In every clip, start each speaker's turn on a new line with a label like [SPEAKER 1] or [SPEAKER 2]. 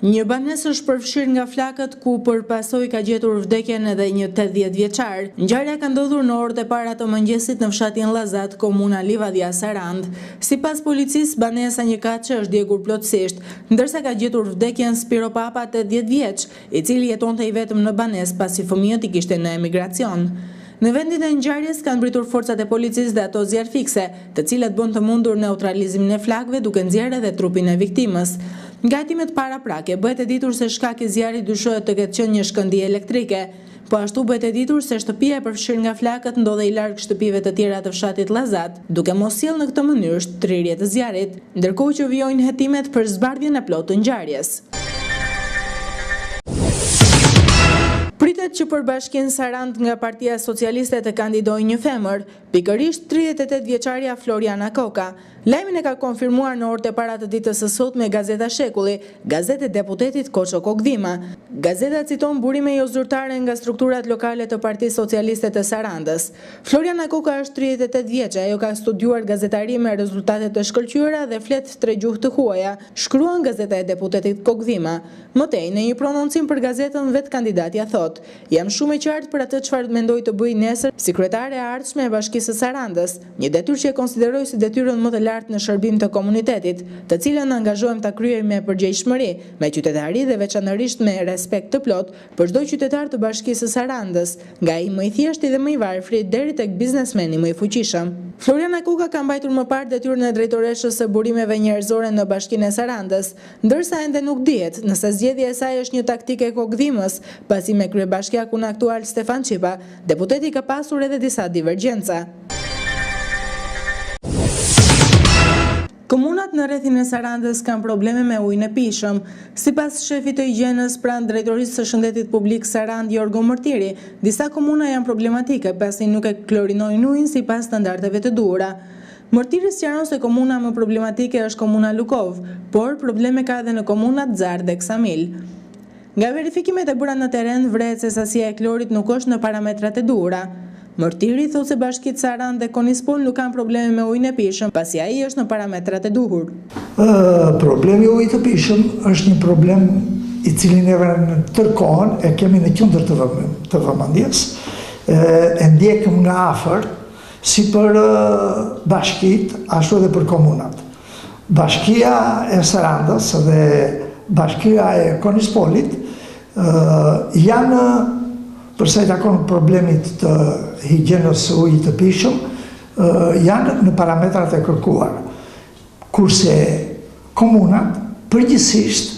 [SPEAKER 1] Një banes është përfshirë nga flakët ku për pasoj ka gjetur vdekjen edhe një 80 vjeçar. Ngjarja ka ndodhur në orët e para të mëngjesit në fshatin Llazat, komuna Livadija Sarand. Sipas policisë, banesa një kaçe është djegur plotësisht, ndërsa ka gjetur vdekjen Spiro Papa, 80 vjeç, i cili jetonte i vetëm në banesë pasi fëmijët i kishte në emigracion. Në vendin e ngjarjes kanë mbritur forcat e policisë dhe ato zjarfikse, të cilat bën të mundur neutralizimin e flakëve duke nxjerrë edhe trupin e viktimës. Nga hetimet paraprake bëhet e ditur se shkaki i zjarrit dyshohet të ketë qenë një shkëndijë elektrike. Po ashtu bëhet e ditur se shtëpia e përfshirë nga flakët ndodhej larg shtëpive të tjera të fshatit Llazat, duke mos sjellë në këtë mënyrë shtrirje të zjarrit, ndërkohë që vijojnë hetimet për zbardhjen e plotë të ngjarjes. Pritet që për Bashkinë Sarand nga Partia Socialiste të kandidojë një femër, pikërisht 38 vjeçaria Floriana Koka. Lajmin e ka konfirmuar në orët e para të ditës së sotme Gazeta Shekulli, gazetë e deputetit Koço Kokdhima. Gazeta citon burime jo zyrtare nga strukturat lokale të Partisë Socialiste të Sarandës. Floriana Koka është 38 vjeçe, ajo ka studiuar gazetari me rezultate të shkëlqyera dhe flet 3 gjuhë të huaja, shkruan Gazeta e deputetit Kokdhima. Mëtej, në një prononcim për gazetën, vetë kandidatja thot: "Jam shumë e qartë për atë çfarë mendoj të bëj nesër sekretare e ardhshme e Bashkisë së Sarandës, një detyrë që e konsideroj si detyrën më të lartë në shërbim të komunitetit, të cilën angazhohem ta kryej me përgjegjshmëri, me qytetari dhe veçanërisht me respekt të plot për çdo qytetar të Bashkisë së Sarandës, nga ai më i thjeshtë dhe më i varfër deri tek biznesmeni më i fuqishëm." Floriana Koka ka mbajtur më parë detyrën e drejtoreshës së burimeve njerëzore në Bashkinë e Sarandës, ndërsa ende nuk dihet nëse zgjedhja e saj është një taktikë e Kokdhimës, pasi me kryebashkiakun aktual Stefan Çipa, deputeti ka pasur edhe disa divergjenca. Komunat në rrethin e Sarandës kanë probleme me ujin e pijshëm. Sipas shefit të higjienës pranë Drejtorisë së Shëndetit Publik Sarand, Jorgo Mërtiri, disa komuna janë problematike pasi nuk e klorinojnë ujin sipas standardeve të duhura. Mërtiri sqaron se komuna më problematike është komuna Lukov, por probleme ka edhe në komunat Zar dhe Ksamil. Nga verifikimet e bëra në teren, vrehet se sasia e klorit nuk është në parametrat e duhura. Mërtiri thot se bashkitë Sarand dhe Konispol nuk kanë probleme me ujin e pijshëm, pasi ai është në parametrat e duhur.
[SPEAKER 2] Problemi i ujit të pijshëm është një problem i cili neve në tërkohën e kemi në qendër të vëmendjes, e ndjekëm nga afër, si për bashkitë, ashtu edhe për komunat. Bashkia e Sarandës dhe Bashkia e Konispolit janë, përsa i takon problemit të higjienës së ujit të pijshëm, janë në parametrat e kërkuar. Kurse komunat përgjithsisht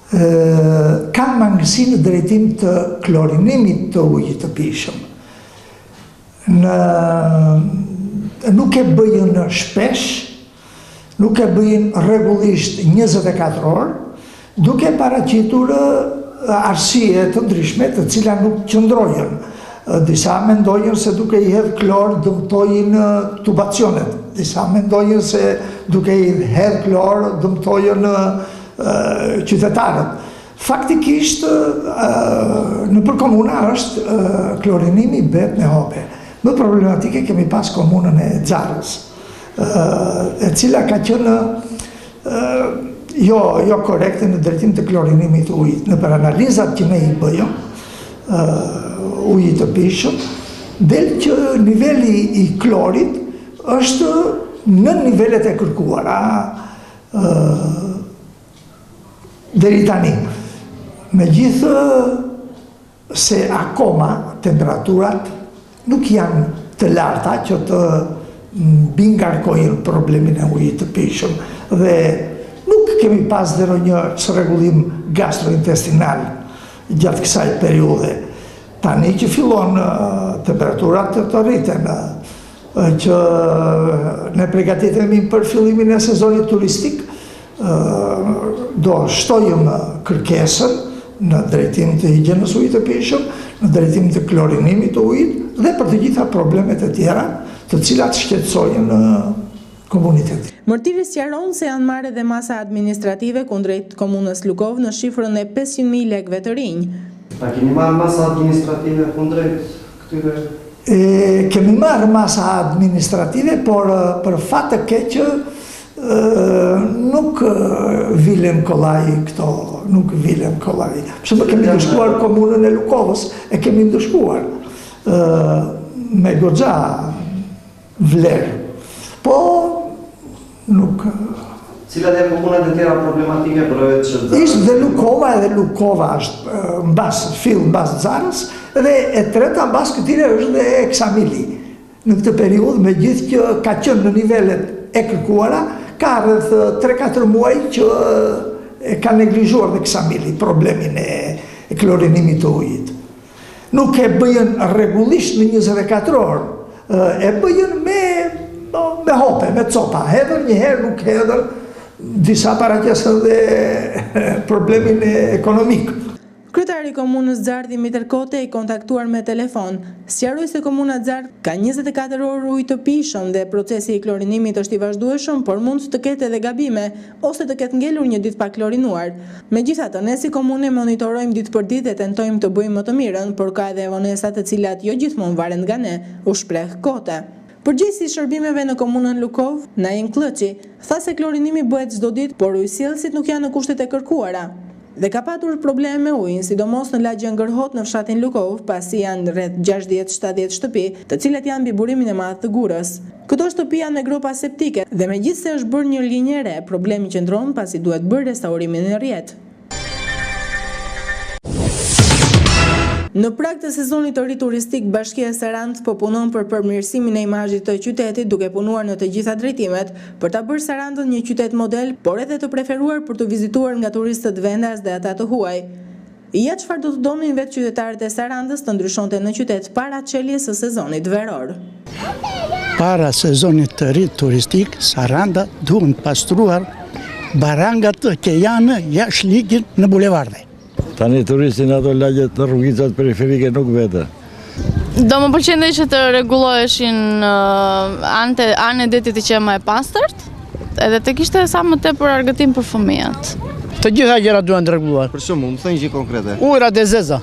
[SPEAKER 2] kanë mangësi në drejtim të klorinimit të ujit të pijshëm. Nuk e bëjnë shpesh, nuk e bëjnë rregullisht 24 orë, duke paraqitur arsye të ndryshme të cilat nuk qëndrojnë. Disa mendojnë se duke i hedhë klor dëmtojnë tubacionet, disa mendojnë se duke i hedhë klor dëmtojnë qytetarët. Faktikisht, në për komuna është klorinimi bet në hope. Më problematike kemi pas komunën e Xarës, e cila ka qenë jo korekte në drejtim të klorinimit të ujit. Në për analizat që ne i bëjëm, ujit të pijshëm, del që niveli i klorit është në nivelet e kërkuara deri tani. Megjithë se akoma temperaturat nuk janë të larta që të bingarkojnë problemin e ujit të pijshëm dhe nuk kemi pas dhe një rregullim gastrointestinal gjatë kësaj periudhe. Tani që fillon temperaturat të rriten, që ne përgatitemi për fillimin e sezonit turistik, do shtojmë kërkesën në drejtim të higjienës ujit të pijshëm, në drejtim të klorinimit të ujit dhe për të gjitha problemet e tjera të cilat shqetësojnë komunitetin.
[SPEAKER 1] Mërtiri sqaron se janë marrë dhe masa administrative kundrejt komunës Lukov në shifrën e 500.000 lekëve të rinj.
[SPEAKER 3] Ta keni marrë masa administrative kundrejt këtyre?
[SPEAKER 2] Kemi marrë masa administrative, por për fat të keq nuk Vilem Kollaj këto, nuk Vilem Kollaj. Pse më kemi ndëshkuar komunën e Lukovës, e kemi ndëshkuar me goxha vlerë. Po, nuk...
[SPEAKER 3] Cilat e komunat e tjera problematike përveç Zara?
[SPEAKER 2] Ishtë dhe Lukova, edhe Lukova është mbas Zarës, dhe e treta mbas këtire është dhe Eksamili. Në këtë periudhë, me gjithë që ka qënë në nivellet e kërkuara, ka rreth 3-4 muaj që ka neglizhuar dhe Eksamili problemin e klorinimit të ujit. Nuk e bëjën regullisht në 24 orë, e bëjën me hope, me copa, hedhër njëherë, nuk hedhër, disa paraqesën dhe problemin ekonomik.
[SPEAKER 1] Kryetari i komunës Zardh Dimitër Kote i kontaktuar me telefon, sqaroi se komuna Zardh ka 24 orë ujë të pijshëm dhe procesi i klorinimit është i vazhdueshëm, por mund të ketë edhe gabime ose të ketë ngelur një ditë pa klorinuar. Megjithatë, ne si komunë monitorojmë ditë për ditë dhe tentojmë të bëjmë më të mirën, por ka edhe vonesa të cilat jo gjithmonë varen nga ne, u shpreh Kote. Përgjegjësi i shërbimeve në komunën Lukov, Naim Klëçi, tha se klorinimi bëhet çdo ditë, por ujësjellësit nuk janë në kushtet e kërkuara. Dhe ka patur probleme me ujin, sidomos në lagje Ngërhot në fshatin Lukov, pasi janë rreth 60-70 shtëpi, të cilat janë mbi burimin e madh të Gurës. Këto shtëpi janë me gropa septike dhe megjithse është bërë një linjë e re, problemi qëndron pasi duhet bërë restaurimin e rrjet. Në prag të sezonit të ri turistik, Bashkia e Sarandës po punon për përmirësimin e imazhit të qytetit, duke punuar në të gjitha drejtimet për ta bërë Sarandën një qytet model, por edhe të preferuar për të vizituar nga turistët vendas dhe ata të huaj. Ja çfarë do të donin vetë qytetarët e Sarandës të ndryshonte në qytet para çeljes së sezonit veror.
[SPEAKER 4] Para sezonit të ri turistik, Saranda duhen pastruar barangat që janë jashtë ligjit në bulevarde.
[SPEAKER 5] Tani turistin ato lagjet në rrugicat periferike nuk vete.
[SPEAKER 6] Do më pëlqente që të rregulloheshin anë e detit të qema e pastërt, edhe të kishte sa më tepër argëtim për fëmijët.
[SPEAKER 4] Të gjitha gjërat duhen të rregullohen.
[SPEAKER 3] Për shembull, më thënë gjë konkrete.
[SPEAKER 4] Ujërat e zeza.